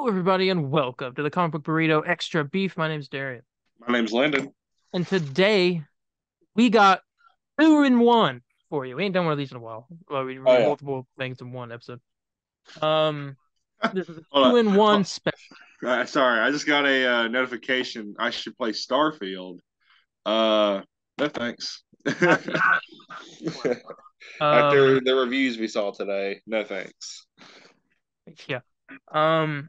Hello, everybody, and welcome to the Comic Book Burrito Extra Beef. My name's Darien, My name's Landon. and today we got two in one for you. We ain't done one of these in a while. Well, we Oh reviewed yeah. multiple things in one episode. Um, this is a Hold two on. in one special. Sorry, I just got a notification. I should play Starfield. Uh, no thanks. Yeah. After Um, the reviews we saw today, no thanks. yeah. Um,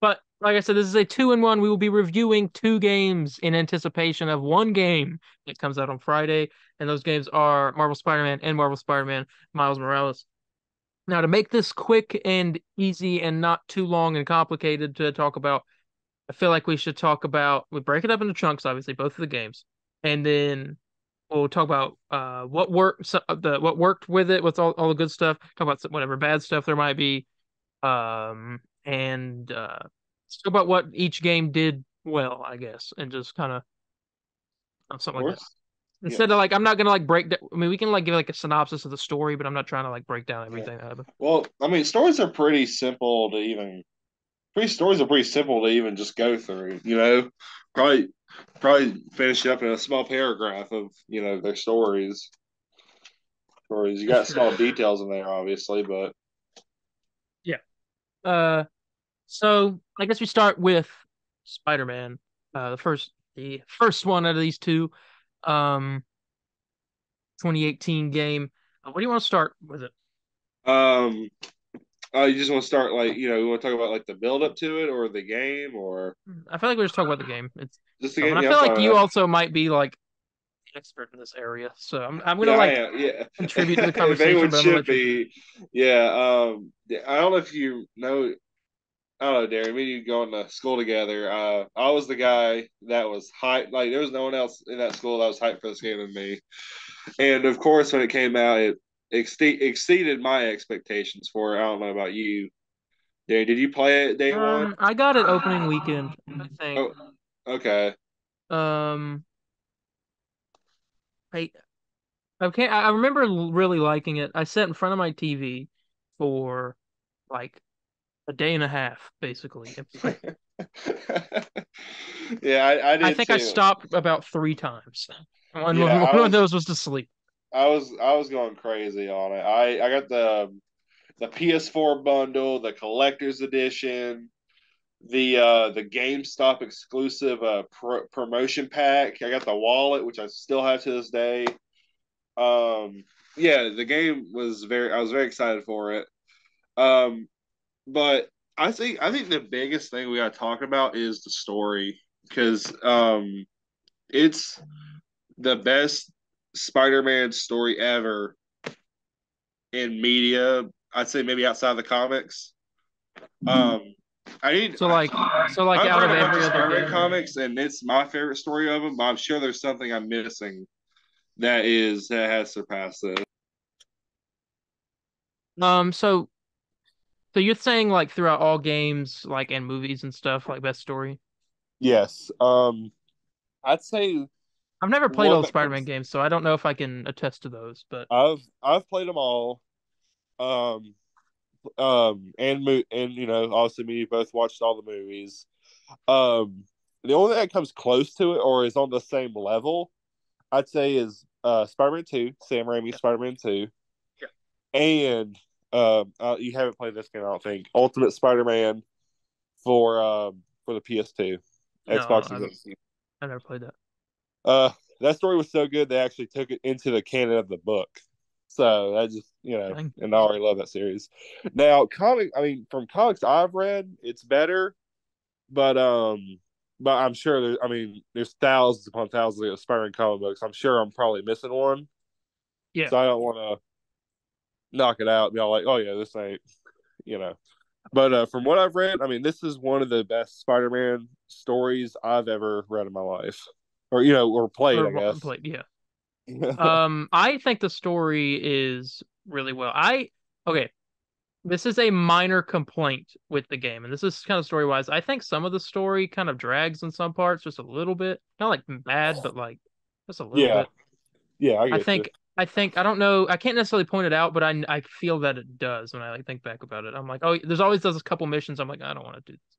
but like I said, this is a two in one. We will be reviewing two games in anticipation of one game that comes out on Friday, and those games are Marvel Spider-Man and Marvel Spider-Man Miles Morales. Now, to make this quick and easy and not too long and complicated to talk about, I feel like we break it up into chunks, obviously, both of the games, and then we'll talk about what worked with it, what's all the good stuff, talk about whatever bad stuff there might be, and talk about what each game did well, I guess, and just kind of Of something like that. course. Instead of Yes. like, I'm not gonna like break down. I mean, we can like give like a synopsis of the story, but I'm not trying to like break down Yeah. everything that happened. Well, I mean, stories are pretty simple to even. Pretty stories are pretty simple to even just go through. Probably probably finish up in a small paragraph of their stories. Stories. You That's got true. small details in there, obviously, but Yeah. Uh, so I guess we start with Spider-Man. The first one out of these two. Um, 2018 game. What do you want to start with it? um, you just want to start like you want to talk about like the build up to it or the game or I feel like we just talk about the game just the itself, and game. I Yeah, I'm feel like fine you with that. also might be like the expert in this area, so I'm gonna Yeah, I like am. Yeah, contribute to the if conversation, anyone but I'm gonna should let you. be, yeah. Yeah, I don't know if you know. I don't know, Darren. Me and you going to school together. I was the guy that was hyped. Like there was no one else in that school that was hyped for this game than me. And of course, when it came out, it exceeded my expectations for it. I don't know about you, Darren. Did you play it day one? I got it opening weekend, I think. Oh, okay. Um, I okay, I remember really liking it. I sat in front of my TV for like a day and a half, basically, and played. Yeah, I I did think I too. stopped about three times. One, Yeah, one of those was to sleep. I was going crazy on it. I got the PS4 bundle, the collector's edition, the GameStop exclusive promotion pack. I got the wallet, which I still have to this day. Um, yeah, the game was very. I was very excited for it. Um, but I think the biggest thing we got to talk about is the story because it's the best Spider-Man story ever in media. I'd say maybe outside of the comics. Um, I need. So like, so like I've out read of a bunch of every other Spider-Man game. comics, and it's my favorite story of them. But I'm sure there's something I'm missing that has surpassed it. So so you're saying like throughout all games, like and movies and stuff, like best story? Yes. I'd say I've never played one all the that Spider-Man comes. games, so I don't know if I can attest to those. But I've played them all. Um, and obviously me both watched all the movies. The only thing that comes close to it or is on the same level, I'd say, is Spider-Man Two, Sam Raimi's yeah, Spider-Man Two, yeah. and you haven't played this game, I don't think. Ultimate Spider-Man for the PS2, No, Xbox 360. I've never played that. Uh, that story was so good they actually took it into the canon of the book. So I just Dang. and I already love that series. Now, from comics I've read, it's better, but I'm sure there's thousands upon thousands of Spider-Man comic books. I'm sure I'm probably missing one, Yeah. so I don't want to knock it out and be all like, oh yeah, this ain't you know. But from what I've read, I mean, this is one of the best Spider-Man stories I've ever read in my life, or or played, I Or guess. played, yeah. I think the story is really well. Okay, this is a minor complaint with the game, and this is kind of story wise. I think some of the story kind of drags in some parts, just a little bit. Not like bad, but like just a little Yeah, bit. yeah, I I get you. think I don't know. I can't necessarily point it out, but I feel that it does when I like think back about it. I'm like, oh, there's always those couple missions. I'm like, I don't want to do this.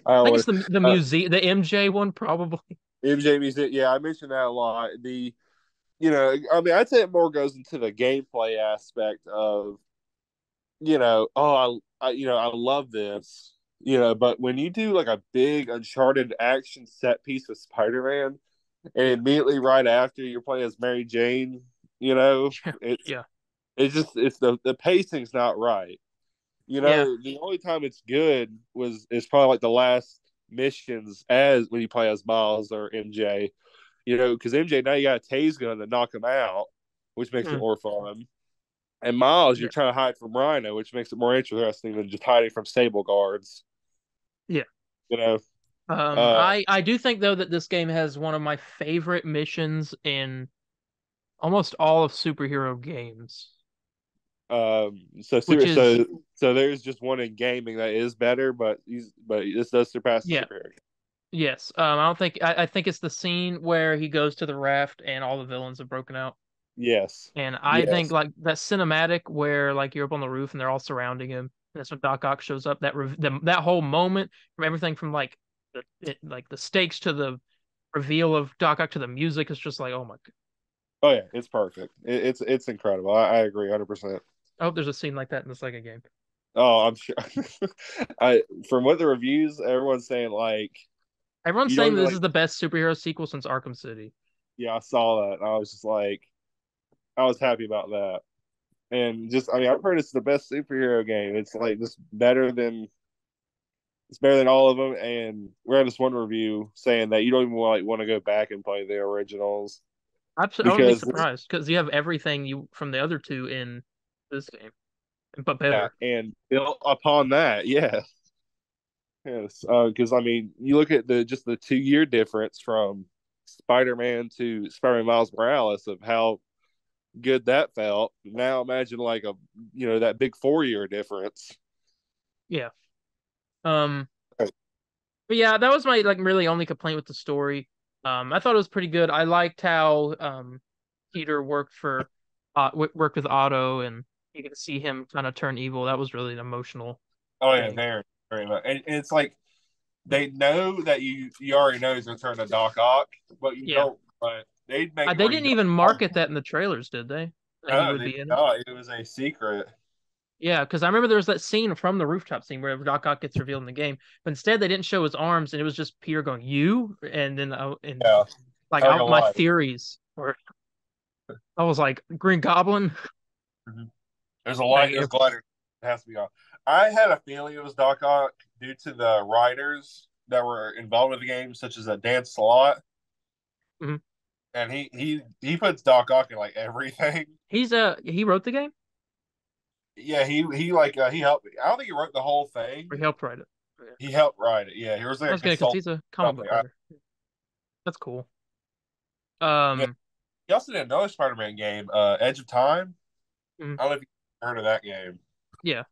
I think would it's the uh, museum, the MJ one probably. MJB's it. Yeah, I mentioned that a lot. I mean, I'd say it more goes into the gameplay aspect of, I love this, but when you do like a big Uncharted action set piece with Spider-Man, and immediately right after you're playing as Mary Jane, it's Yeah, it's the pacing's not right. yeah. The only time it's good is probably like the last missions as when you play as Miles or MJ. Because MJ now you got a tase gun to knock him out, which makes it Mm, more fun. And Miles, you're yeah, trying to hide from Rhino, which makes it more interesting than just hiding from stable guards. yeah. You know, uh, I do think though that this game has one of my favorite missions in almost all of superhero games, so which super, is so there's just one in gaming that is better, but this does surpass the yeah, superhero. yes. I don't think I think it's the scene where he goes to the raft and all the villains have broken out. Yes, And I think yes, like that cinematic where like you're up on the roof and they're all surrounding him. And that's when Doc Ock shows up. That whole moment from everything from like like the stakes to the reveal of Doc Ock to the music is just like oh my. oh yeah, it's perfect. It's incredible. I agree 100%. I hope there's a scene like that in the second game. Oh, I'm sure. I From what the reviews, everyone's saying like Everyone's you don't saying even this like. is the best superhero sequel since Arkham City. Yeah, I saw that. I was just like, I was happy about that. And just, I mean, I've heard it's the best superhero game. It's like just it's better than all of them. And we had this one review saying that you don't even want to go back and play the originals I wouldn't be because surprised because you have everything you from the other two in this game, but yeah, better. and built upon that, yeah, yes, because I mean, you look at the 2 year difference from Spider-Man to Spider-Man Miles Morales of how good that felt. Now imagine like that big 4 year difference. Yeah. Um. But yeah, that was my like really only complaint with the story. I thought it was pretty good. I liked how Peter worked with Otto, and you can see him kind of turn evil. That was really an emotional Oh yeah, thing. very much. And it's like they know that you already know he's gonna turn to Doc Ock, but you Yeah. don't. But they'd make it They where you didn't even don't. market that in the trailers, did they? That he No, would they be did in it. not. It was a secret. Yeah, because I remember there was that scene from the rooftop scene where Doc Ock gets revealed in the game, but instead they didn't show his arms, and it was just Peter going, "You," and then and Yeah, like like a out my light. theories, or I was like Green Goblin. Mm-hmm. There's a Like, light in this glider. It has to be on. I had a feeling it was Doc Ock due to the writers that were involved with the game, such as a Dan Slott, mhm. and he puts Doc Ock in like everything. He wrote the game Yeah, he helped. I don't think he wrote the whole thing. or he helped write it. Yeah. He helped write it. Yeah, he was I like a was gonna because consultant. he's a comic book Something. writer. That's cool. Yeah. Um, He also did another Spider-Man game, Edge of Time. mhm. I don't know if you heard of that game. Yeah,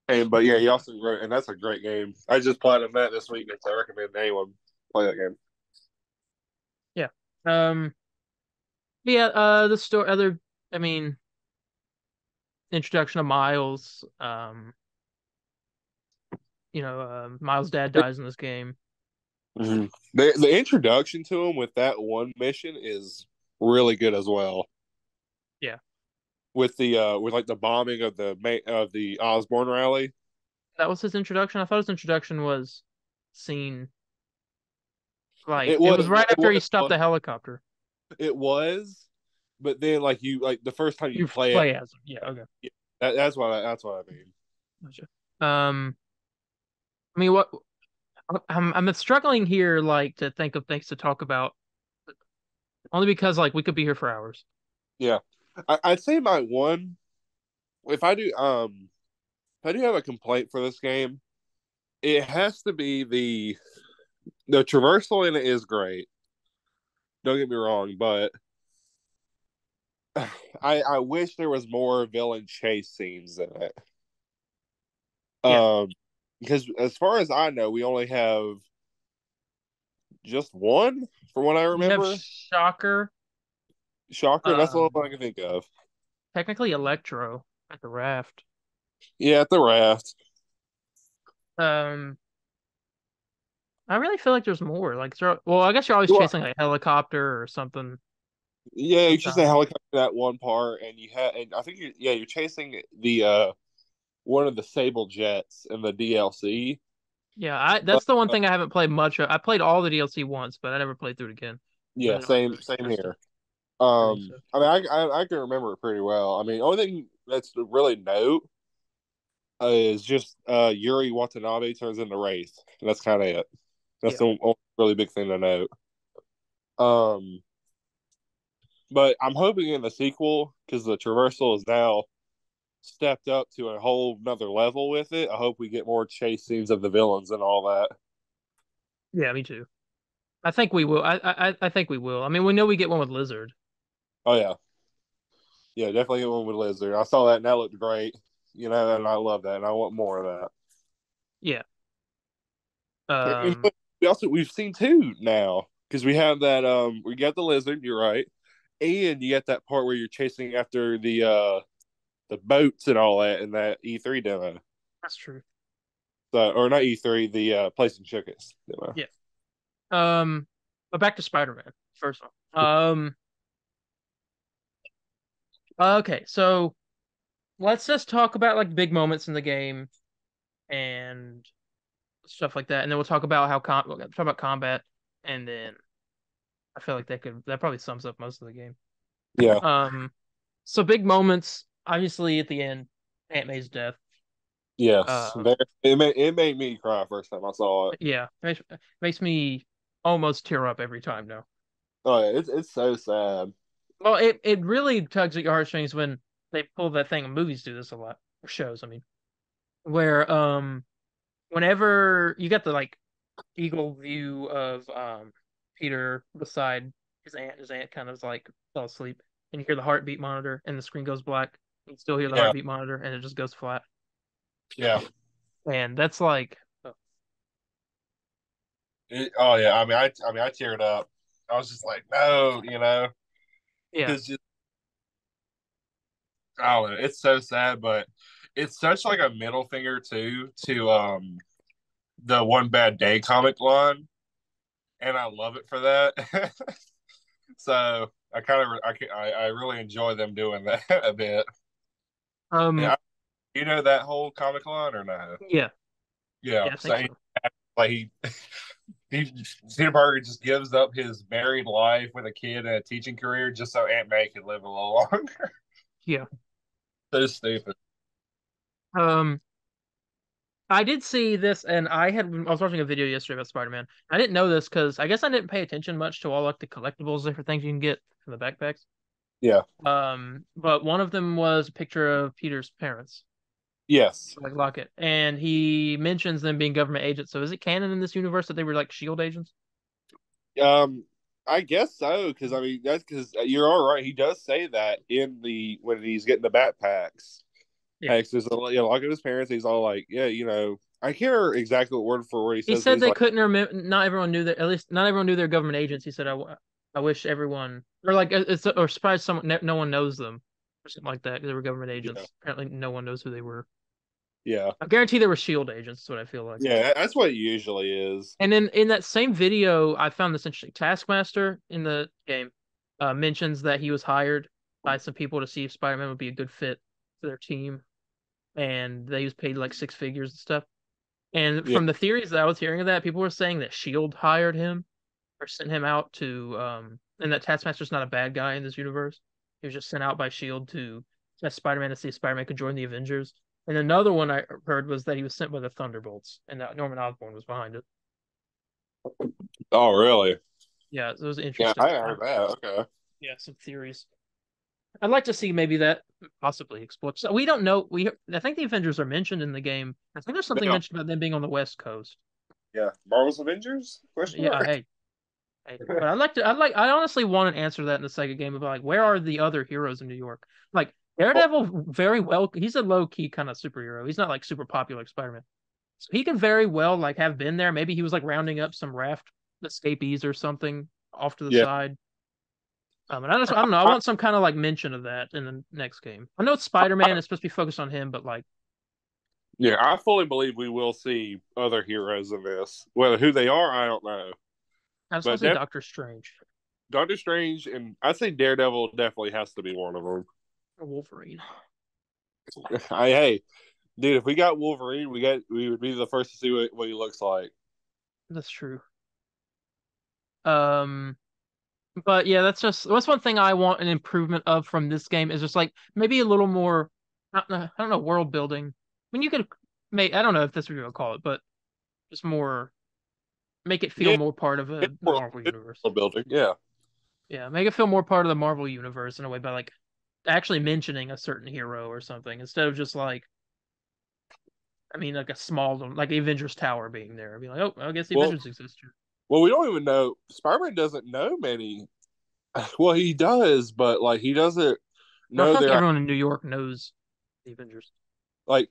And but yeah, he also wrote, and that's a great game. I just played that this weekend, so I recommend anyone play that game. yeah. Um, yeah. The story, I mean, introduction of Miles. Miles' dad dies in this game. Mm-hmm. The introduction to him with that one mission is really good as well. Yeah, With with like the bombing of the Osborne rally. that was his introduction. I thought his introduction was seen like It it was was right it after he stopped was the helicopter. it was, but then like the first time you You play it, play as him. Yeah, okay. that's what I mean. Gotcha. I mean, what I'm struggling here, like to think of things to talk about, only because like we could be here for hours. Yeah, I'd say my one if I do if I do have a complaint for this game, it has to be the traversal in it is great. Don't get me wrong, but I wish there was more villain chase scenes in it. Yeah, Um, because as far as I know, we only have just one, from what I you have remember. Shocker, Shocker, and that's the only um, one I can think of. technically Electro at the raft. Yeah, at the raft. Um, I really feel like there's more. Like, well, I guess you're always Well, chasing like a helicopter or something yeah, it's just a sometimes. helicopter that one part, and and I think you're chasing the one of the Sable jets in the DLC. Yeah, But that's the one thing I haven't played much of. I played all the DLC once, but I never played through it again. I yeah, really don't have the same interest here. to do so. I mean, I can remember it pretty well. I mean, only thing that's really note is just Yuri Watanabe turns into Wraith. That's kind of it. That's Yeah. the only really big thing to note. Um, but I'm hoping in the sequel because the traversal is now stepped up to a whole another level with it. I hope we get more chase scenes of the villains and all that. Yeah, me too. I think we will. I think we will. I mean, we know we get one with Lizard. Oh yeah, yeah, definitely get one with Lizard. I saw that and that looked great. You know, and I love that, and I want more of Yeah. that. And Um. we've seen two now because we have that we got the Lizard. You're right, and you got that part where you're chasing after the boats and all that in that E3 demo. That's true. So, or not E3, the Place and Chickens demo. Yeah. Um. But back to Spider-Man. First off. Okay. So let's just talk about like big moments in the game and stuff like that, and then we'll talk about we'll talk about combat, and then I feel like that probably sums up most of the game. Yeah. Um. So big moments, obviously at the end, Aunt May's death. Yes. Um. It made me cry first time I saw it. Yeah. Makes me almost tear up every time now. Oh yeah, it's so sad. Well, it really tugs at your heartstrings when they pull that thing. Movies do this a lot, or shows, I mean, where whenever you get the like eagle view of Peter beside his aunt kind of like fell asleep, and you hear the heartbeat monitor, and the screen goes black. You still hear the Yeah. heartbeat monitor, and it just goes flat. Yeah. And that's like, oh, Oh yeah. I mean I teared up. I was just like, no, you know, yeah, because just oh, it's so sad, but it's such like a middle finger too to the One Bad Day comic line, and I love it for that. So I kind of I really enjoy them doing that a bit. um, Yeah, you know that whole comic line or no? yeah, Yeah, yeah, I think so so. like he Peter Parker just gives up his married life with a kid and a teaching career just so Aunt May can live a little longer. Yeah. So stupid. Um, I did see this, and I was watching a video yesterday about Spider-Man. I didn't know this because I guess I didn't pay attention much to all like the collectibles, different things you can get from the backpacks. Yeah. But one of them was a picture of Peter's parents, Yes. like Lockett, and he mentions them being government agents. So is it canon in this universe that they were like Shield agents? Um, I guess so because I mean that's because you're all right. He does say that in the when he's getting the backpacks. Yeah. Hex is like at his parents. He's all like, yeah, you know, I can't remember exactly what word for word he He says, but said he's they like, couldn't remember. Not everyone knew that. At least not everyone knew they're government agents. He said, I wish everyone, or like it's or surprised someone, no one knows them, or something like that. They were government yeah, agents. Apparently, no one knows who they were. yeah, I guarantee they were Shield agents. That's what I feel like. yeah. That's what it usually is. And then in that same video, I found this interesting. Taskmaster in the game mentions that he was hired by some people to see if Spider-Man would be a good fit for their team, and they was paid like six figures and stuff. And Yeah. from the theories that I was hearing of that, people were saying that Shield hired him or sent him out to, and that Taskmaster's not a bad guy in this universe. He was just sent out by Shield to test Spider-Man to see if Spider-Man could join the Avengers. And another one I heard was that he was sent by the Thunderbolts, and that Norman Osborn was behind it. Oh, really? Yeah, it was Yeah, interesting. I heard that. Okay. Yeah, some theories. I'd like to see maybe that possibly explode. So we don't know. I think the Avengers are mentioned in the game. I think there's something Now, mentioned about them being on the West Coast. yeah, Marvel's Avengers? Question Yeah, mark. hey. But I honestly want an answer to that in the second game about like where are the other heroes in New York? Like Well, Daredevil, very well. He's a low key kind of superhero. He's not like super popular like Spider-Man. So he can very well like have been there. Maybe he was like rounding up some raft escapees or something off to the yeah, side. And I don't know. I want some kind of like mention of that in the next game. I know it's Spider-Man. It's supposed to be focused on him, but like Yeah, I fully believe we will see other heroes in this. Whether who they are, I don't know. I just want But to see Doctor Strange Doctor Strange and I think Daredevil definitely has to be one of them. or Wolverine. Hey, dude, if we got Wolverine, we would be the first to see what he looks like. That's true. Um, but yeah, that's one thing I want an improvement of from this game is just like maybe a little more. I don't know, world building. I mean, you could make. I don't know if that's what you would call it, but just more make it feel Yeah, more part of it's the more Marvel it's universe. world building. Yeah, Yeah, make it feel more part of the Marvel universe in a way by like actually mentioning a certain hero or something instead of just like I mean like a small like the Avengers Tower being there. I'd be like, oh, I guess the well, Avengers exist here. well, we don't even know. Spider-Man doesn't know many. Well, he does, but like he doesn't I know feel like they're everyone in New York knows the Avengers. like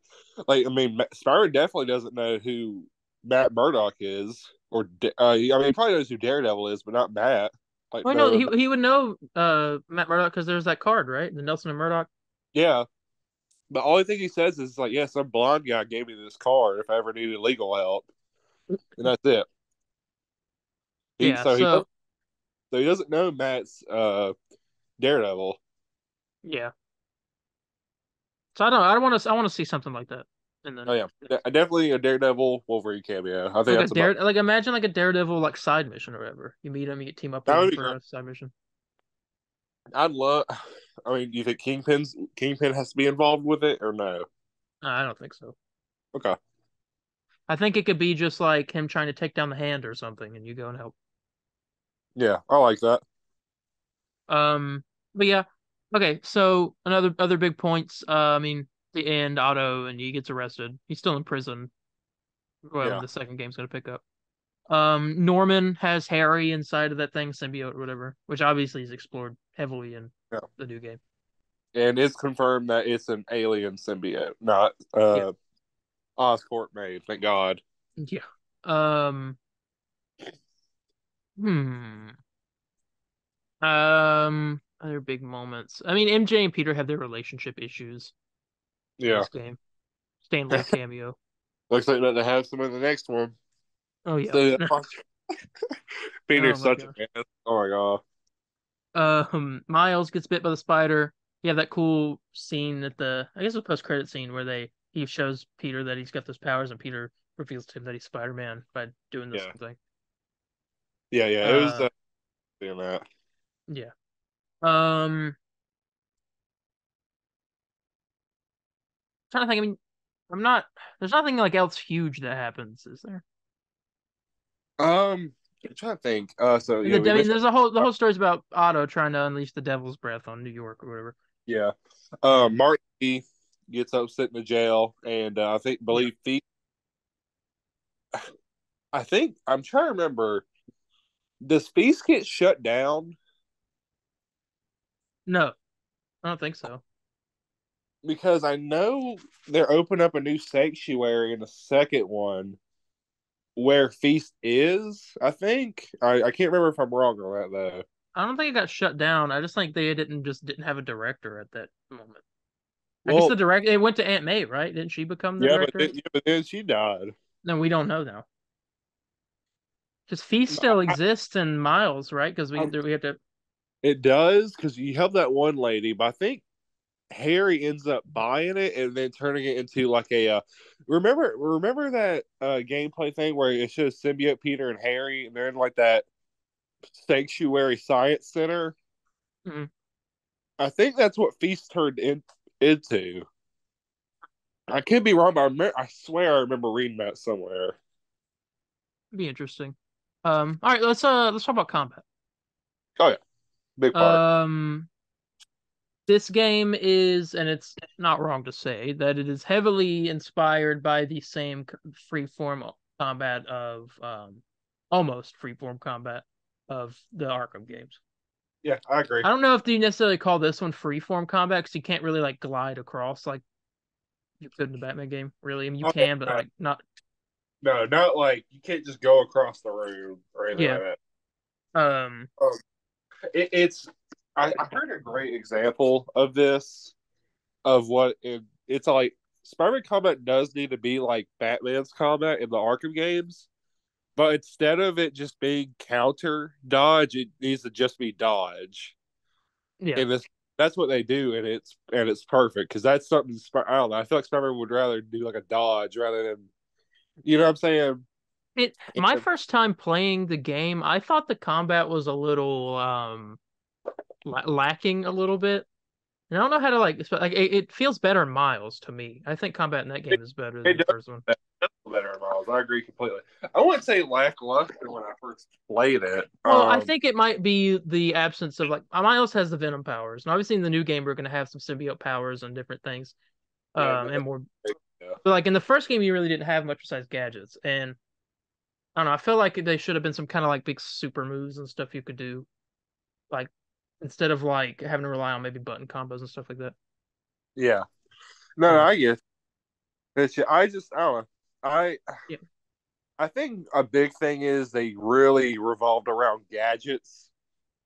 I mean, Spider-Man definitely doesn't know who Matt Murdock is, or I mean, he probably knows who Daredevil is, but not Matt. Like, Well, no, no, he would know Matt Murdock because there's that card, right? The Nelson and Murdock. yeah. But all thing he says is like, yeah, some blonde guy gave me this card if I ever needed legal help, and that's it. He Yeah, so he doesn't so so he doesn't know Matt's Daredevil. yeah. So I don't I want to see something like that. And Oh then yeah, definitely a Daredevil Wolverine cameo. I think like a that's about dare like imagine like a Daredevil like side mission or whatever. You meet him, you team up that with would him be for great. a side mission. I'd love. I mean, do you think Kingpin has to be involved with it or no? I don't think so. Okay, I think it could be just like him trying to take down the Hand or something, and you go and help. yeah, I like that. But yeah, okay. So another other big points. I mean, the end, Otto, and he gets arrested. He's still in prison when Yeah, the second game's gonna pick up. Norman has Harry inside of that thing, symbiote or whatever, which obviously is explored heavily in yeah, the new game. and it's confirmed that it's an alien symbiote, not Yeah, Oscorp made. Thank God. yeah. Um, hmm. Other big moments. I mean, MJ and Peter have their relationship issues in Yeah, this game. Stanley cameo. looks like that they have some in the next one. Oh yeah. So Oh Peter's my such a gosh. man. Oh my God. Miles gets bit by the spider. You have that cool scene at the I guess a post credit scene where he shows Peter that he's got those powers and Peter reveals to him that he's Spider-Man by doing this Yeah, thing. yeah. It was Uh doing that. yeah. Um Trying to think, I mean, I'm not there's nothing like else huge that happens, is there? I'm trying to think. So And yeah, we I mean mentioned. there's the whole story's about Otto trying to unleash the devil's breath on New York or whatever. Yeah. Um Marty gets upset in the jail, and I think yeah. believe Feast. I think I'm trying to remember. Does Feast get shut down? No, I don't think so. Because I know they're opening up a new sanctuary in the second one where Feast is. I think I can't remember if I'm wrong on that though. I don't think it got shut down. I just think they didn't have a director at that moment. I guess the Well, director it went to Aunt May, right? Didn't she become the director? yeah, but then she died. No, we don't know now. Because Feast still I, exists in Miles, right? Because I, we have to. it does because you help that one lady, but I think Harry ends up buying it and then turning it into like a remember that gameplay thing where it shows symbiote Peter and Harry and they're in like that sanctuary science center. Mm, I think that's what Feast into. I could be wrong, but I swear I remember reading that somewhere. be interesting. All right, let's talk about combat. Oh yeah, big part. Um, this game is, and it's not wrong to say that it is heavily inspired by the same freeform combat of almost freeform combat of the Arkham games. Yeah, I agree. I don't know if you necessarily call this one freeform combat because you can't really like glide across like you could in the Batman game. Really, I mean you Oh, can, but no, like not. no, not like you can't just go across the room or anything Yeah. like that. Um. Um, it's I heard a great example of this of what it's like Spider-Man combat does need to be like Batman's combat in the Arkham games, but instead of it just being counter dodge, it needs to just be dodge. Yeah. And that's what they do, and it's perfect because that's something I don't know. I feel like Spider-Man would rather do like a dodge rather than you know what I'm saying. My And, first time playing the game, I thought the combat was a little lacking a little bit. And I don't know how to like it feels better in Miles to me. I think combat in that it, game is better than it the does first one. better, Miles. I agree completely. I wouldn't say lackluster when I first played it. Well, I think it might be the absence of like Miles has the Venom powers, and obviously in the new game we're gonna have some symbiote powers and different things, Yeah, and more. yeah, But like in the first game, you really didn't have much besides gadgets, and I don't know. I feel like they should have been some kind of like big super moves and stuff you could do, like instead of like having to rely on maybe button combos and stuff like that. yeah. No, no, Um, I get it. I don't know. I yeah, I think a big thing is they really revolved around gadgets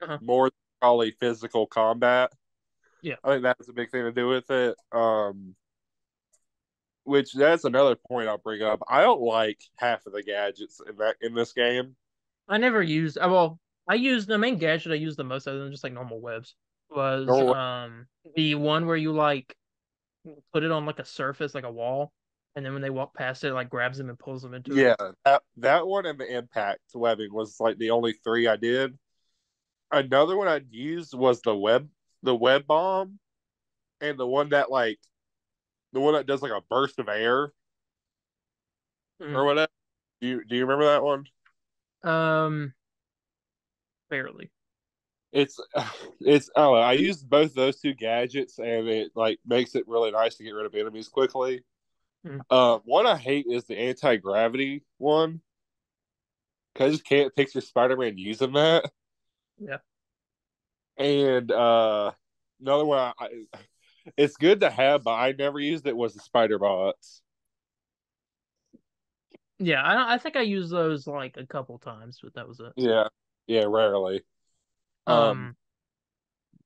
uh-huh. more than probably physical combat. Yeah, I think that's a big thing to do with it. Which that's another point I'll bring up. I don't like half of the gadgets in this game. I never used. Well, I used the main gadget I used the most, other than just like normal webs, was No, the one where you like put it on like a surface, like a wall, and then when they walk past it, it like grabs them and pulls them into it. yeah, that one and the impact webbing was like the only three I did. Another one I'd used was the web bomb, and the one that does like a burst of air Mm. or whatever. Do you remember that one? Um, Barely. It's it's I don't know. I used both those two gadgets, and it like makes it really nice to get rid of enemies quickly. Mm. One I hate is the anti gravity one because I just can't picture Spider Man using that. Yeah, And another one, it's good to have, but I never used it was the spider bots. yeah. I think I used those like a couple times, but that was it. Yeah, yeah, rarely. Um, Um,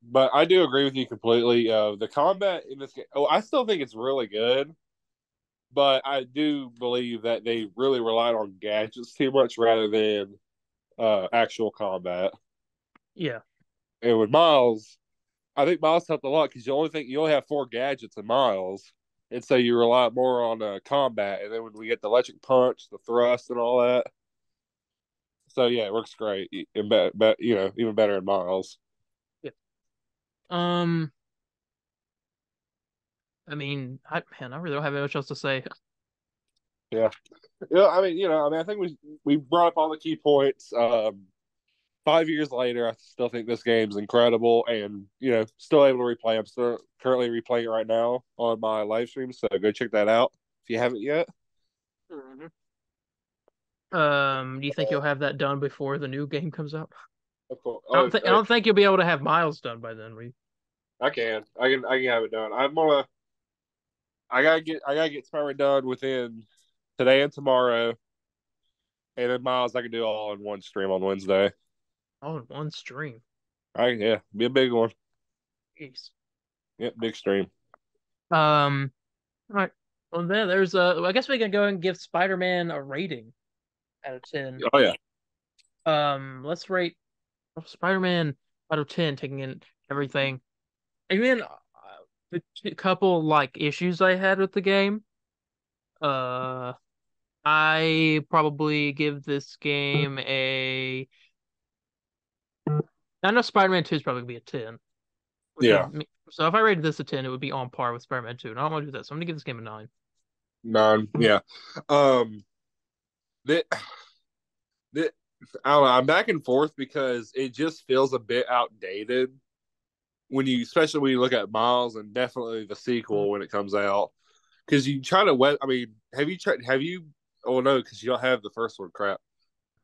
but I do agree with you completely. The combat in this game, oh, I still think it's really good, but I do believe that they really relied on gadgets too much rather than actual combat. yeah, And with Miles, I think Miles helped a lot because you only have four gadgets in Miles, and so you rely more on combat. And then when we get the electric punch, the thrust, and all that, so yeah, it works great. And even better in Miles. yeah. Um, I really don't have much else to say. Yeah, yeah. I think we brought up all the key points. 5 years later, I still think this game's incredible, and still able to replay. I'm still currently replaying it right now on my live stream, so go check that out if you haven't yet. Mhm. Do you think you'll have that done before the new game comes out? Of course. I don't think you'll be able to have Miles done by then, Reed. I can. I can have it done. I gotta get Spider done within today and tomorrow, and then Miles I can do all in one stream on Wednesday. All in one stream. Yeah, be a big one. Jeez. Yep, big stream. All right. Well, I guess we can go and give Spider-Man a rating out of 10. Oh yeah, Let's rate Spider-Man out of 10, taking in everything. Even the couple like issues I had with the game. Uh, I probably give this game a. I know Spider-Man 2 is probably gonna be a 10, which yeah. would so if I rated this a 10, it would be on par with Spider-Man 2. And I don't want to do that, so I'm gonna give this game a 9. None. Yeah. Um. That that I don't know. I'm back and forth because it just feels a bit outdated especially when you look at Miles and definitely the sequel when it comes out. Because you try to I mean, have you tried? Have you? Oh no, because you don't have the first one. Crap.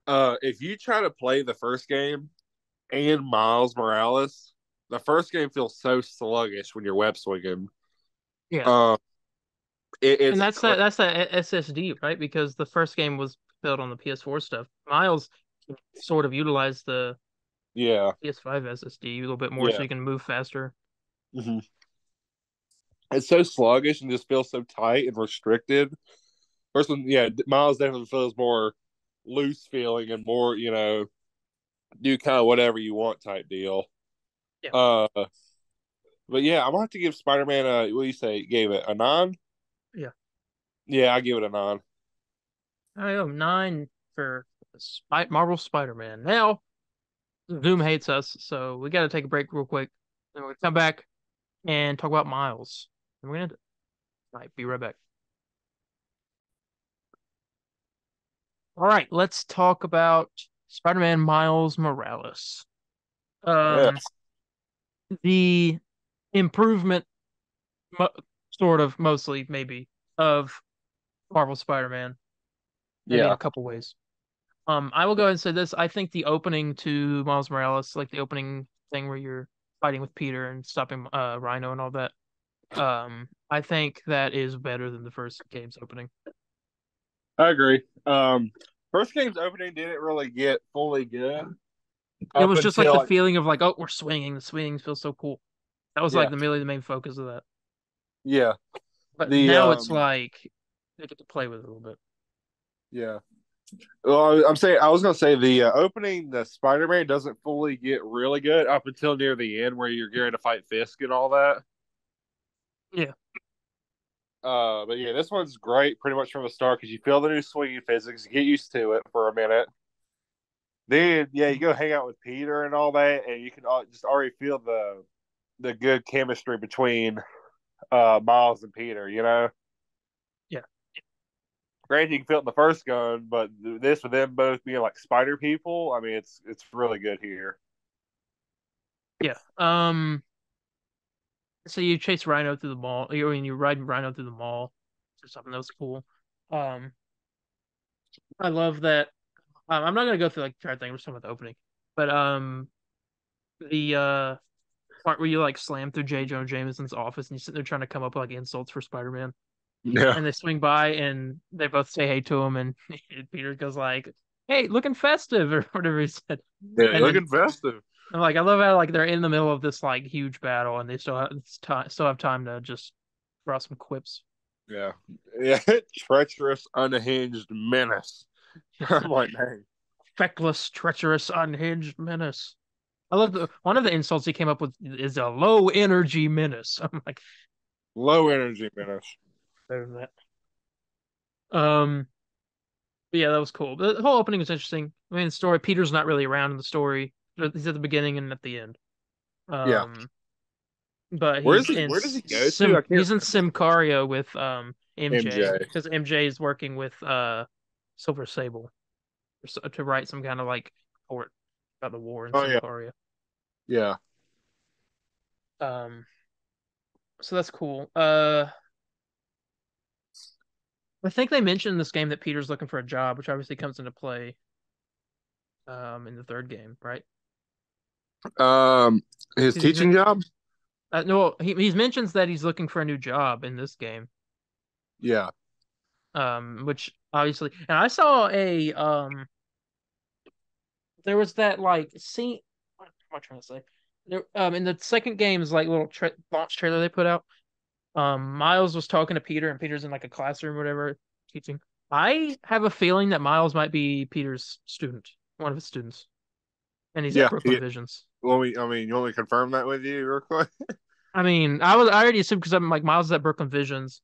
If you try to play the first game and Miles Morales, the first game feels so sluggish when you're web swinging. Yeah. Um, And it's that's that SSD, right? Because the first game was built on the PS4 stuff. Miles sort of utilized the yeah, PS5 SSD a little bit more so yeah. you can move faster. Hmm. it's so sluggish and just feels so tight and restricted. First one, yeah, Miles definitely feels more loose feeling and more, do kind of whatever you want type deal. Yeah, Uh, but yeah, I'm gonna have to give Spider Man a what do you say? Gave it a 9? yeah. Yeah, I give it a 9. I have 9 for Marvel Spider-Man. Now, Zoom hates us, so we got to take a break real quick. And we'll come back and talk about Miles. And we're gonna be right back. All right, let's talk about Spider-Man Miles Morales. Yeah, Um, the improvement, mo sort of, mostly, maybe, of Marvel Spider-Man, maybe in yeah, a couple ways. I will go ahead and say this. I think the opening to Miles Morales, like the opening thing where you're fighting with Peter and stopping Rhino and all that, I think that is better than the first game's opening. I agree. First game's opening didn't really get fully good It up was just like until the like feeling of like, oh, we're swinging. The swings feel so cool. That was like yeah, the main focus of that. yeah. But The now it's like they get to play with it a little bit. yeah. Well, I'm saying I was gonna say the opening, the Spider-Man doesn't fully get really good up until near the end where you're going to fight Fisk and all that. Yeah, But yeah, this one's great pretty much from the start because you feel the new swinging physics, you get used to it for a minute. Then yeah, you go hang out with Peter and all that, and you can just already feel the good chemistry between Miles and Peter. yeah, Granted, you can feel it in the first gun, but this with them both being like spider people, I mean, it's really good here. yeah. So you chase Rhino through the mall. I mean, you ride Rhino through the mall or something. That was cool. Um, I love that. I'm not gonna go through like the entire thing. We're just talking about the opening, but the part where you like slam through J. Jonah Jameson's office and you sit there trying to come up with like insults for Spider-Man, Yeah, and they swing by and they both say hey to him, and Peter goes like, "Hey, looking festive" or whatever he said, yeah, and then looking festive. I'm like, I love how like they're in the middle of this like huge battle and they still have time to just throw out some quips. Yeah, yeah, treacherous, unhinged menace. I'm like, dang, Feckless, treacherous, unhinged menace. I love the one of the insults he came up with is a low energy menace. I'm like, low energy menace. better than that. Um, but yeah, that was cool. The whole opening was interesting. I mean, the story, Peter's not really around in the story. He's at the beginning and at the end. Yeah, Um, but he's in where does he go to? I can't He's in Simcaria with MJ MJ. because MJ is working with Silver Sable to write some kind of like report about the war in Oh yeah, Simcaria. yeah. Um, so that's cool. I think they mentioned in this game that Peter's looking for a job, which obviously comes into play in the third game, right? His 'Cause teaching job. no, he mentions that he's looking for a new job in this game. Yeah, Which obviously, and I saw a there was that like scene. What am I trying to say? There, in the second game's like little launch trailer they put out. Miles was talking to Peter, and Peter's in like a classroom, or whatever, teaching. I have a feeling that Miles might be Peter's student, one of his students, and he's at yeah. Brooklyn Visions. I mean, you want me to confirm that with you real quick? I mean, I already assumed because I'm like Miles is at Brooklyn Visions,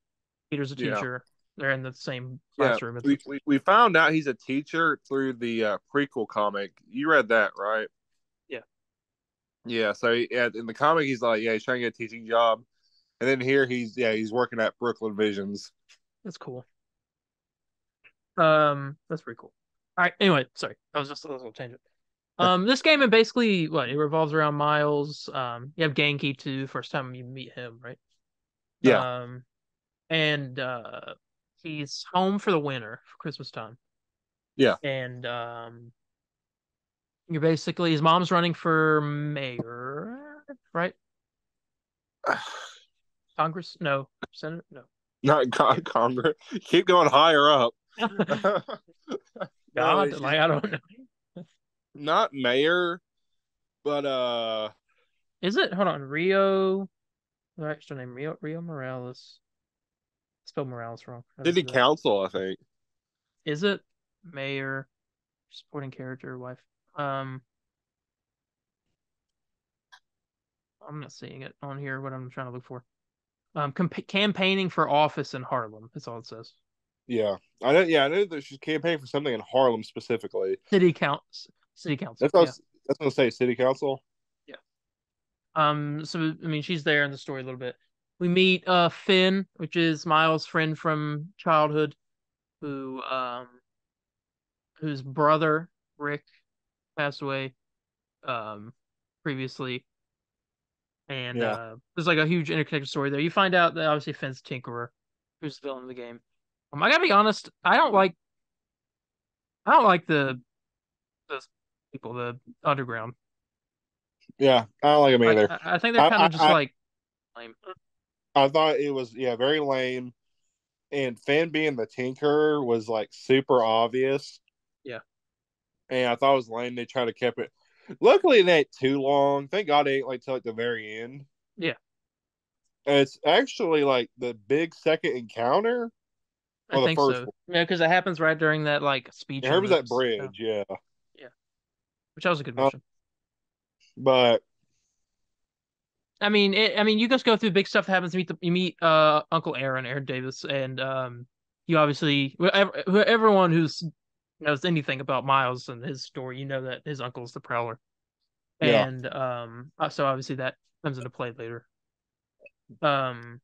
Peter's a Yeah. teacher. They're in the same Yeah, classroom. It's we found out he's a teacher through the prequel comic. You read that, right? yeah, Yeah. So in the comic, he's like, yeah, he's trying to get a teaching job, and then here he's working at Brooklyn Visions. that's cool. That's pretty cool. All right. Anyway, sorry, that was just a little tangent. This game it basically what it revolves around Miles. You have Genki too. First time you meet him, right? Yeah, Um, and he's home for the winter for Christmas time, yeah. and you're basically his mom's running for mayor, right? Congress? No, Senate? No. Not Yeah. Congress. Keep going higher up. No, God, like I don't know. not mayor, but Is it? Hold on, Rio. The actual name Rio Morales. Spelled Morales wrong. How does City that? Council, I think. Is it mayor, supporting character, wife? Um, I'm not seeing it on here. What I'm trying to look for. Campaigning for office in Harlem. That's all it says. Yeah, I know. Yeah, I know that she's campaigning for something in Harlem specifically. City council. City council. That's what I Yeah. was, that's what I say. City Council. Yeah. So I mean, she's there in the story a little bit. We meet Finn, which is Miles' friend from childhood, who whose brother Rick passed away previously, and Yeah. there's like a huge interconnected story there. You find out that obviously Finn's Tinkerer, who's the villain of the game. I gotta be honest, I don't like those people, the underground. Yeah, I don't like him Like either. I think they're I kind of I just I, like lame. I thought it was very lame, and Finn being the Tinker was like super obvious, Yeah, and I thought it was lame. They tried to keep it. Luckily, it ain't too long. Thank God it ain't like till like the very end. yeah. And it's actually like the big second encounter I or the think first so. one. Yeah, because it happens right during that like It speech in happens the at Bridge, yeah. yeah, which that was a good Uh, mission. but I mean, you just go through big stuff that happens. You meet Uncle Aaron Davis, and you obviously everyone who's knows anything about Miles and his story, you know that his uncle's the Prowler, yeah, and so obviously that comes into play later. Um,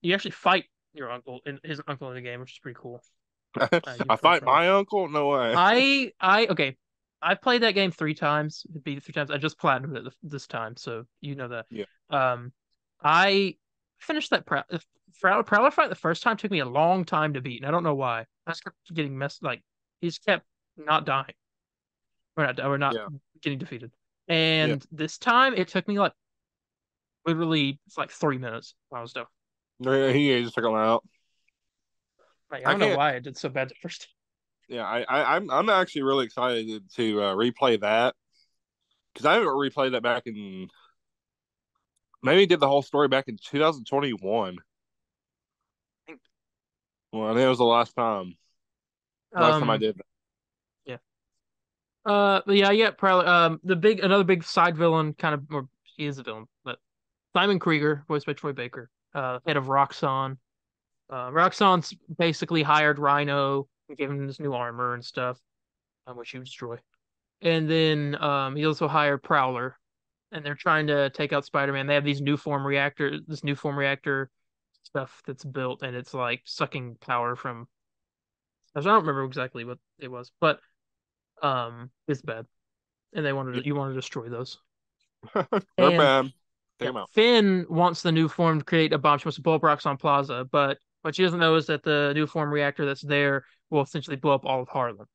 you actually fight your uncle and his uncle in the game, which is pretty cool. You I fight fight Prowler. my uncle. No way. Okay. I've played that game 3 times, beat it 3 times. I just platinumed it this time, so you know that. Yeah, Um, I finished that Prowler fight the first time took me a long time to beat, and I don't know why. I just kept getting messed like he just kept not dying. We're not yeah, getting defeated. yeah. And this time it took me like literally it's like 3 minutes. I was done. He just took him out. Like I I don't know can't. why I did so bad the first time. Yeah, I'm actually really excited to replay that because I haven't replayed that back in maybe did the whole story back in 2021. Well, I think it was the last time I Um, did that. yeah. But yeah, probably. Another big side villain, kind of, or he is a villain, but Simon Krieger, voiced by Troy Baker, head of Roxxon. Roxxon's basically hired Rhino and gave him this new armor and stuff, which you destroy. And then he also hired Prowler, and they're trying to take out Spider-Man. They have this new form reactor stuff that's built, and it's like sucking power from. I don't remember exactly what it was, but it's bad, and you want to destroy those. They're And bad. Take yeah, him out. Finn wants the new form to create a bomb. She wants to blow up Roxxon Plaza, but what she doesn't know is that the new form reactor that's there will essentially blow up all of Harlem.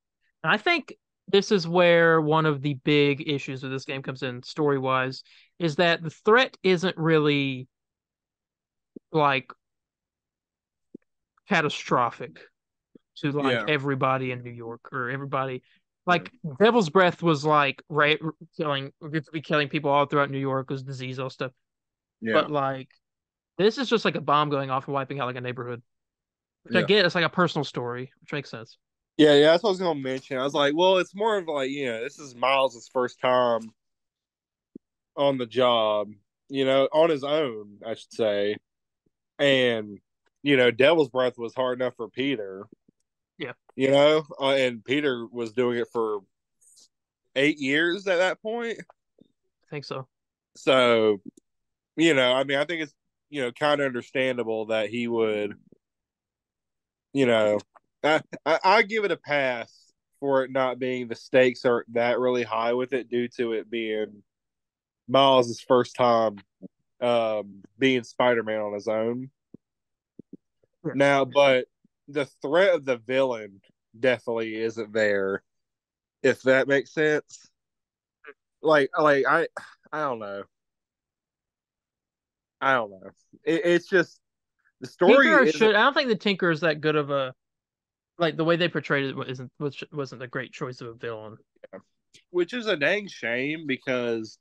And I think this is where one of the big issues of this game comes in story wise, is that the threat isn't really like catastrophic to like Yeah, everybody in New York or everybody. yeah, Like Devil's Breath was like killing people all throughout New York, was disease, all stuff. yeah, But like this is just like a bomb going off and wiping out like a neighborhood. Which I yeah. get, it's like a personal story, which makes sense. Yeah, yeah, that's what I was gonna mention. I was like, well, it's more of like, this is Miles's first time on the job, on his own, I should say. And Devil's Breath was hard enough for Peter, Yeah, and Peter was doing it for 8 years at that point. I think so. So, I mean, I think it's kind of understandable that he would, you know, I give it a pass for it not being the stakes aren't that really high with it due to it being Miles' first time being Spider-Man on his own. Yeah. Now, but the threat of the villain definitely isn't there, if that makes sense. I don't know. I don't know. It's just the story Tinkerer isn't. should. I don't think the Tinker is that good of a like the way they portrayed it wasn't a great choice of a villain. Which is a dang shame because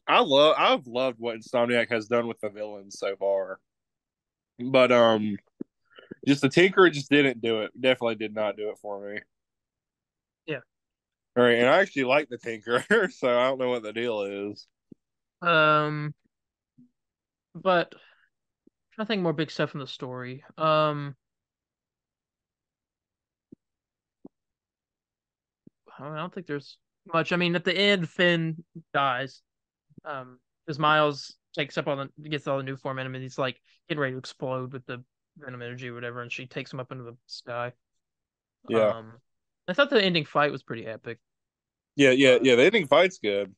I've loved what Insomniac has done with the villains so far. But just the Tinker just didn't do it. Definitely did not do it for me. Yeah. All right, and I actually like the Tinker, so I don't know what the deal is. Um, but I think more big stuff in the story. I don't think there's much. I mean, at the end, Finn dies. Because Miles takes up all the gets all the new form in him, and he's like getting ready to explode with the venom energy or whatever, and she takes him up into the sky. Yeah, Um, I thought the ending fight was pretty epic. Uh, yeah. The ending fight's good.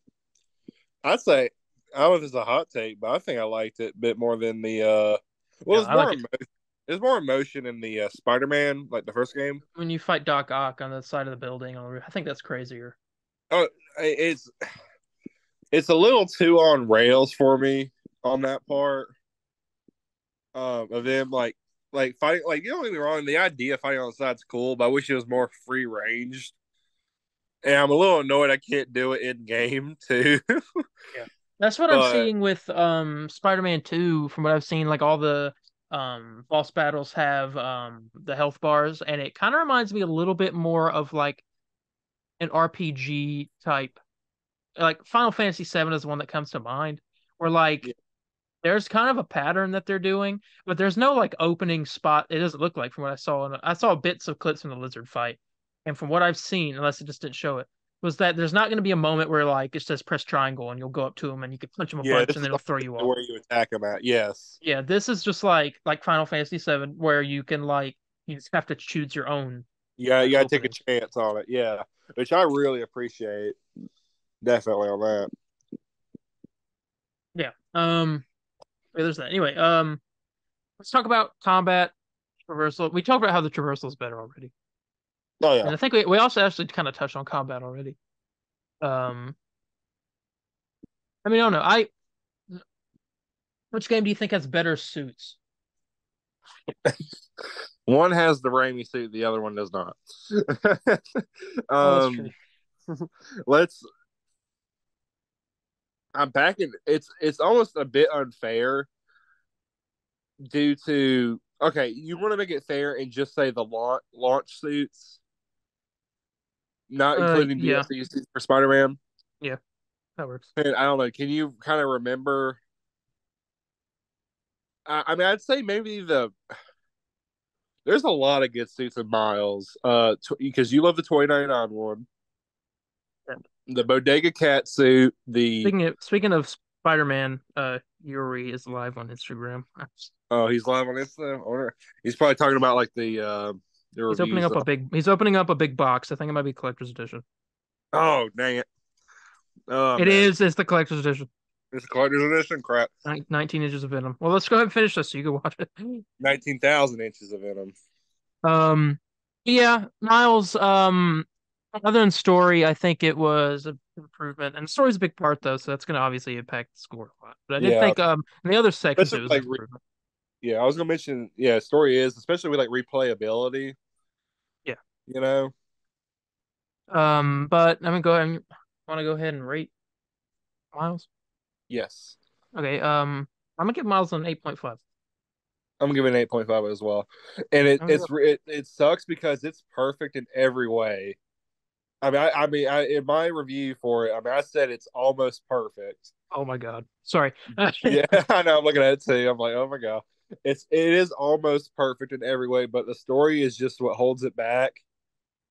I'd say I don't know if it's a hot take, but I think I liked it a bit more than the well, yeah, I like it there's more emotion in the Spider-Man, like the first game. when you fight Doc Ock on the side of the building. I think that's crazier. Oh, it's a little too on rails for me on that part of them like fighting. Like, you don't get me wrong, the idea of fighting on the side's cool, but I wish it was more free ranged. And I'm a little annoyed I can't do it in game too. Yeah. That's what I'm But seeing with Spider-Man 2 from what I've seen like all the boss battles have the health bars and it kind of reminds me a little bit more of like an RPG type like Final Fantasy 7 is the one that comes to mind where like yeah, there's kind of a pattern that they're doing but there's no like opening spot it doesn't look like from what I saw I saw bits of clips from the lizard fight and from what I've seen unless it just didn't show it was that there's not going to be a moment where like it says press triangle and you'll go up to him and you can punch him a yeah, bunch this and is then he'll throw you off. where you attack them at. Yes. Yeah, this is just like Final Fantasy 7 where you can like you just have to choose your own Yeah, you gotta take a openings. chance on it. Yeah. Which I really appreciate. Definitely on that. Yeah. Yeah, there's that. Anyway, let's talk about combat traversal. We talked about how the traversal is better already. Oh yeah. And I think we also actually kind of touched on combat already. Um I mean, I don't know. I which game do you think has better suits? One has the Raimi suit, the other one does not. Oh, that's true. um let's I'm back in it's almost a bit unfair due to okay, you want to make it fair and just say the launch suits, not including Yeah. DLC suits for Spider-Man. Yeah, that works. And I don't know, can you kind of remember I mean, I'd say maybe there's a lot of good suits in Miles. Because you love the 2099 one, Yeah. the Bodega Cat suit, the Speaking of Spider-Man, Yuri is live on Instagram. oh, he's live on Insta. He's probably talking about like the He's opening reviews. up a big he's opening up a big box. I think it might be collector's edition. Oh dang it! Oh It man, is, it's the collector's edition. it's a collector's edition. Crap, 19 inches of Venom. Well, let's go ahead and finish this so you can watch it. 19,000 inches of Venom. Um yeah, Miles, other than story, I think it was an improvement. And story's a big part though, so that's gonna obviously impact the score a lot. But I did Yeah, think in the other sections especially it was an like improvement. yeah, I was gonna mention yeah, story is especially with like replayability. Yeah. You know, But I'm gonna go ahead and want to go ahead and rate Miles. yes, Okay, I'm gonna give Miles an 8.5. I'm giving 8.5 as well, and I'm gonna go, it sucks because it's perfect in every way. In my review for it, I mean, I said it's almost perfect. oh my God. Sorry. Yeah, I know. I'm looking at it too. I'm like, oh my god, it is almost perfect in every way, but the story is just what holds it back,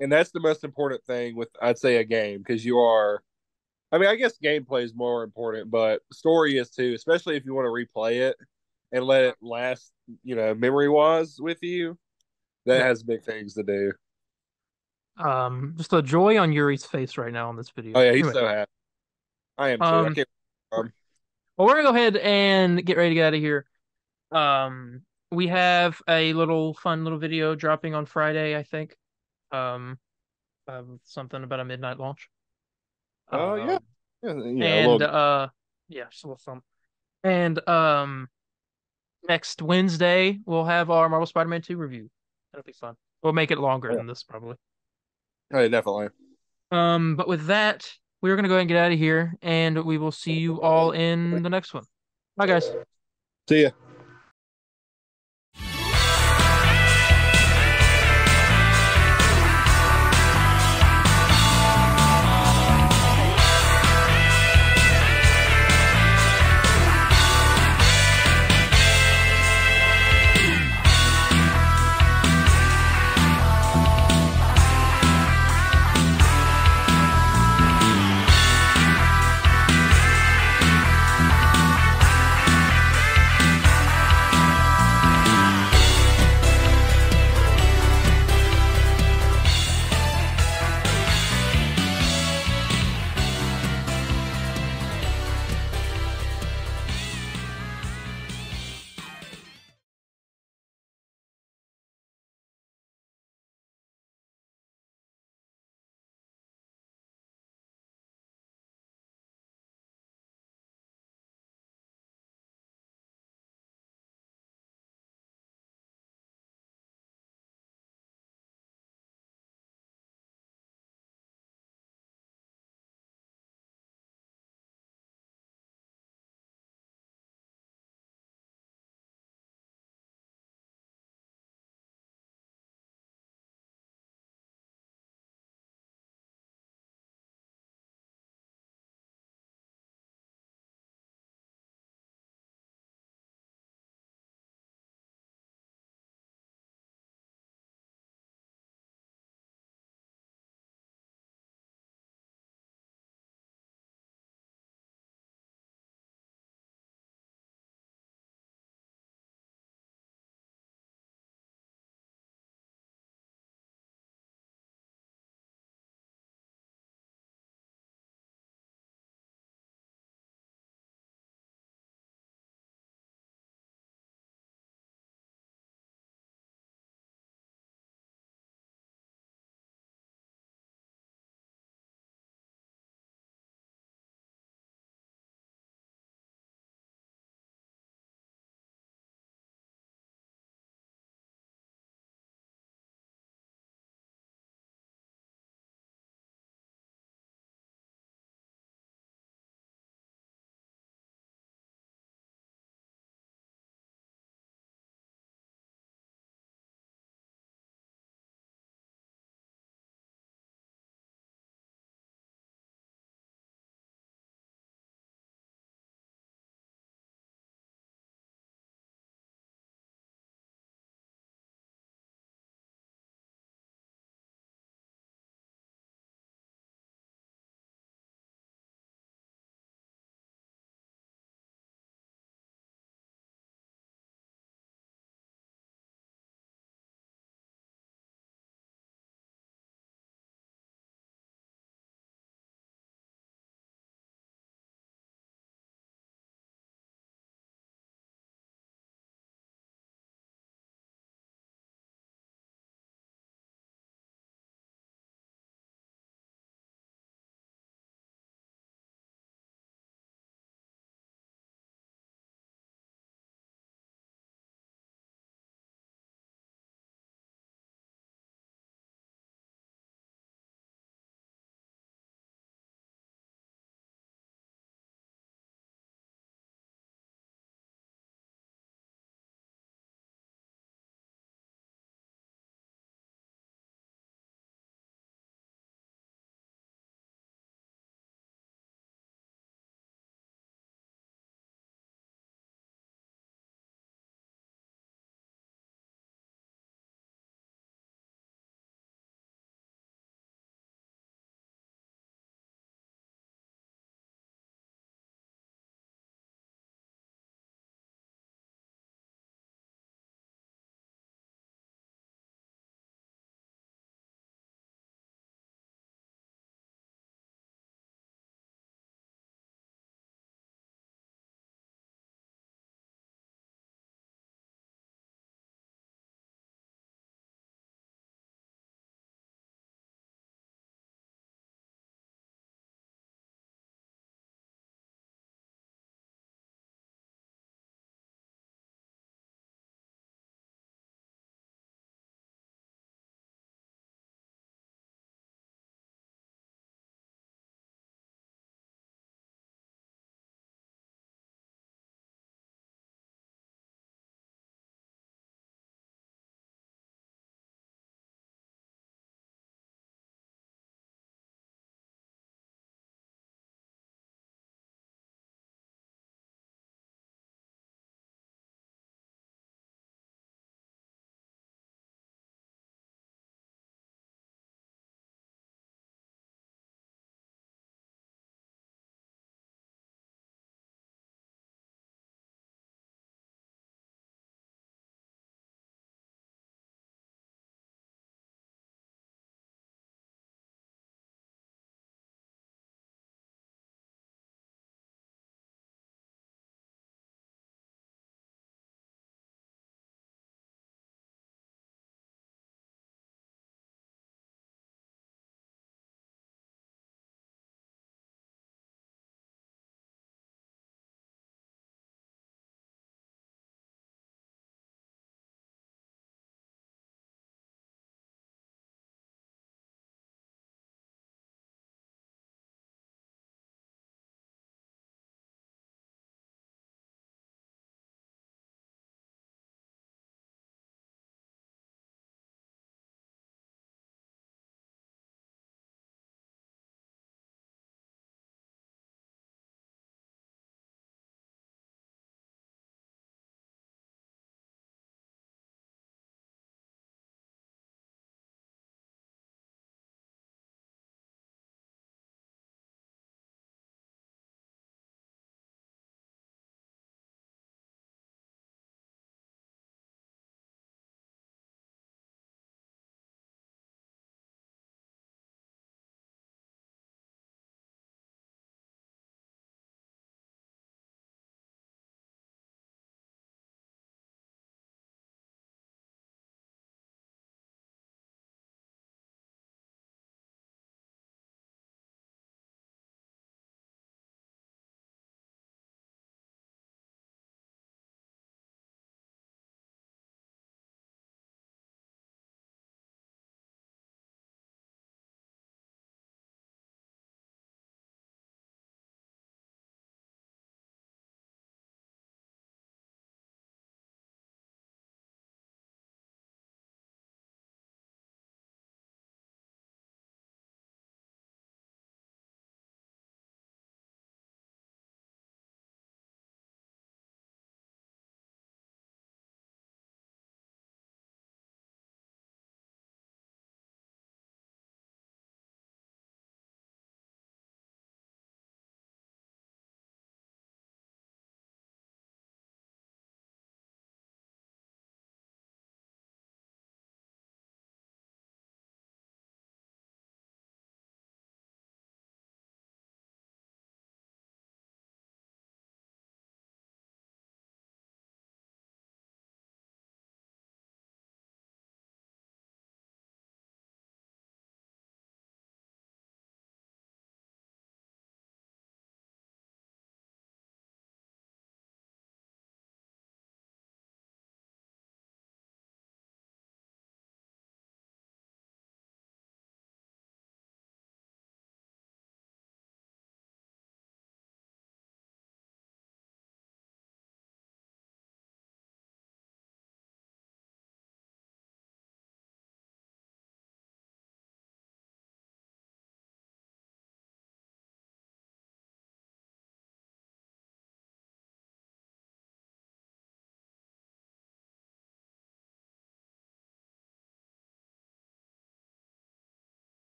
and that's the most important thing with I'd say a game because you are. I mean, I guess gameplay is more important, but story is too, especially if you want to replay it and let it last, memory wise with you. That Yeah. has big things to do. Just the joy on Yuri's face right now in this Oh video. yeah, he's Anyway, so happy. I am too. I um, can't. well, we're gonna go ahead and get ready to get out of here. Um, we have a little fun little video dropping on Friday, I think. Um, something about a midnight launch. Oh yeah. Um, Yeah, a and little. yeah, so some. And next Wednesday we'll have our Marvel Spider-Man 2 review. That'll be fun. We'll make it longer Yeah, than this probably. oh, yeah, definitely. But with that. we're gonna go ahead and get out of here, and we will see you all in the next one. Bye, guys. See ya.